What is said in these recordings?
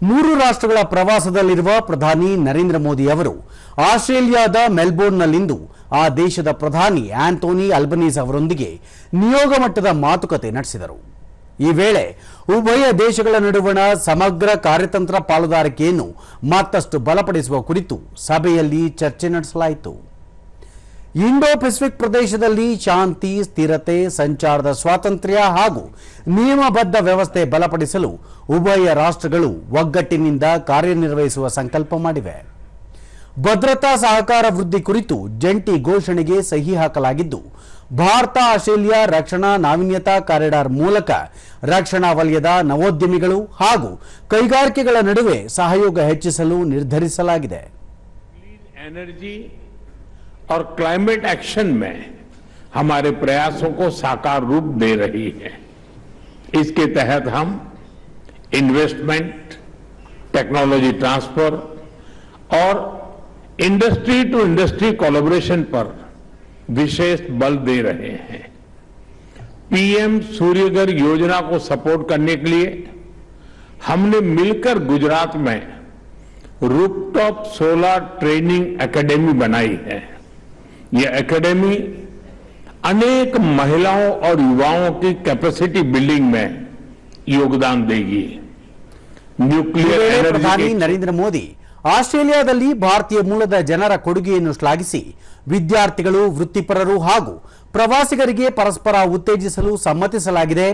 ಮೂರು ರಾಷ್ಟ್ರಗಳ ಪ್ರವಾಸದಲ್ಲಿರುವ ಪ್ರಧಾನಿ ನರೇಂದ್ರ ಮೋದಿ ಅವರು ಆಸ್ಟ್ರೇಲಿಯಾದ ಮೆಲ್ಬೋರ್ನ್ನಲ್ಲಿಂದು ಆ ದೇಶದ ಪ್ರಧಾನಿ ಆಂಟೋನಿ ಅಲ್ಬನೀಸ್ ಅವರೊಂದಿಗೆ ನಿಯೋಗ ಮಟ್ಟದ ಮಾತುಕತೆ ನಡೆಸಿದರು. ಈ ವೇಳೆ ಉಭಯ ದೇಶಗಳ ನಡುವಣ ಸಮಗ್ರ ಕಾರ್ಯತಂತ್ರ ಪಾಲುದಾರಿಕೆಯನ್ನು ಮತ್ತಷ್ಟು ಬಲಪಡಿಸುವ ಕುರಿತು ಸಭೆಯಲ್ಲಿ ಚರ್ಚೆ ನಡೆಸಲಾಯಿತು. ಇಂಡೋ ಪೆಸಿಫಿಕ್ ಪ್ರದೇಶದಲ್ಲಿ ಶಾಂತಿ, ಸ್ಥಿರತೆ, ಸಂಚಾರದ ಸ್ವಾತಂತ್ರ್ಯ ಹಾಗೂ ನಿಯಮಬದ್ಧ ವ್ಯವಸ್ಥೆ ಬಲಪಡಿಸಲು ಉಭಯ ರಾಷ್ಟ್ರಗಳು ಒಗ್ಗಟ್ಟಿನಿಂದ ಕಾರ್ಯನಿರ್ವಹಿಸುವ ಸಂಕಲ್ಪ ಮಾಡಿವೆ. ಭದ್ರತಾ ಸಹಕಾರ ವೃದ್ಧಿ ಕುರಿತು ಜಂಟಿ ಘೋಷಣೆಗೆ ಸಹಿ ಹಾಕಲಾಗಿದ್ದು, ಭಾರತ ಆಸ್ಟ್ರೇಲಿಯಾ ರಕ್ಷಣಾ ನಾವೀನ್ಯತಾ ಕಾರಿಡಾರ್ ಮೂಲಕ ರಕ್ಷಣಾ ವಲಯದ ನವೋದ್ಯಮಿಗಳು ಹಾಗೂ ಕೈಗಾರಿಕೆಗಳ ನಡುವೆ ಸಹಯೋಗ ಹೆಚ್ಚಿಸಲು ನಿರ್ಧರಿಸಲಾಗಿದೆ. एनर्जी और क्लाइमेट एक्शन में हमारे प्रयासों को साकार रूप दे रही है. इसके तहत हम इन्वेस्टमेंट, टेक्नोलॉजी ट्रांसफर और इंडस्ट्री टू इंडस्ट्री कोलैबोरेशन पर विशेष बल दे रहे हैं. पीएम सूर्यघर योजना को सपोर्ट करने के लिए हमने मिलकर गुजरात में रूफटॉप सोलर ट्रेनिंग एकेडमी बनाई है. यह एकेडमी अनेक महिलाओं और युवाओं की कैपेसिटी बिल्डिंग में योगदान देगी. न्यूक्लियर ಪ್ರಧಾನಿ एनर्जी ನರೇಂದ್ರ ಮೋದಿ ಆಸ್ಟ್ರೇಲಿಯಾದಲ್ಲಿ ಭಾರತೀಯ ಮೂಲದ ಜನರ ಕೊಡುಗೆಯನ್ನು ಶ್ಲಾಘಿಸಿ ವಿದ್ಯಾರ್ಥಿಗಳು, ವೃತ್ತಿಪರರು ಹಾಗೂ ಪ್ರವಾಸಿಗರಿಗೆ ಪರಸ್ಪರ ಉತ್ತೇಜಿಸಲು ಸಮ್ಮತಿಸಲಾಗಿದೆ.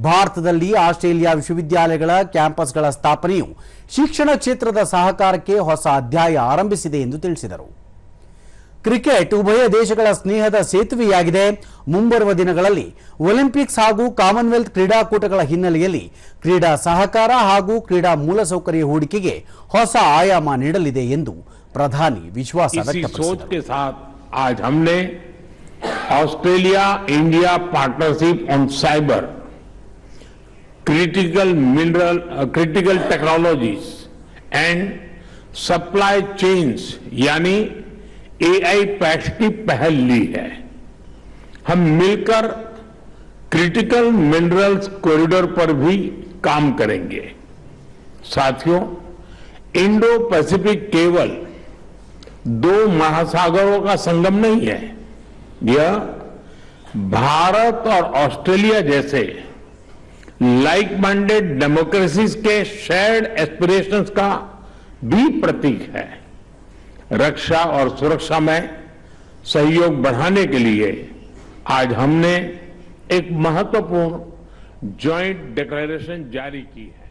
ಭಾರತದಲ್ಲಿ ಆಸ್ಟ್ರೇಲಿಯಾ ವಿಶ್ವವಿದ್ಯಾಲಯಗಳ ಕ್ಯಾಂಪಸ್ಗಳ ಸ್ಥಾಪನೆಯು ಶಿಕ್ಷಣ ಕ್ಷೇತ್ರದ ಸಹಕಾರಕ್ಕೆ ಹೊಸ ಅಧ್ಯಾಯ ಆರಂಭಿಸಿದೆ ಎಂದು ತಿಳಿಸಿದರು. ಕ್ರಿಕೆಟ್ ಉಭಯ ದೇಶಗಳ ಸ್ನೇಹದ ಸೇತುವೆಯಾಗಿದೆ. ಮುಂಬರುವ ದಿನಗಳಲ್ಲಿ ಒಲಿಂಪಿಕ್ಸ್ ಹಾಗೂ ಕಾಮನ್ವೆಲ್ತ್ ಕ್ರೀಡಾಕೂಟಗಳ ಹಿನ್ನೆಲೆಯಲ್ಲಿ ಕ್ರೀಡಾ ಸಹಕಾರ ಹಾಗೂ ಕ್ರೀಡಾ ಮೂಲಸೌಕರ್ಯ ಹೂಡಿಕೆಗೆ ಹೊಸ ಆಯಾಮ ನೀಡಲಿದೆ ಎಂದು ಪ್ರಧಾನಿ ವಿಶ್ವಾಸ इसी सोच ವ್ಯಕ್ತಪಡಿಸಿದರು. के साथ आज हमने Australia India partnership on cyber, critical technologies and supply chains यानी एआई पैक्ट की पहल ली है. हम मिलकर क्रिटिकल मिनरल्स कॉरिडोर पर भी काम करेंगे. साथियों, इंडो पैसिफिक केवल दो महासागरों का संगम नहीं है. यह भारत और ऑस्ट्रेलिया जैसे लाइक माइंडेड डेमोक्रेसीज के शेयर्ड एस्पिरेशंस का भी प्रतीक है. रक्षा और सुरक्षा में सहयोग बढ़ाने के लिए आज हमने एक महत्वपूर्ण जॉइंट डिक्लेरेशन जारी की है.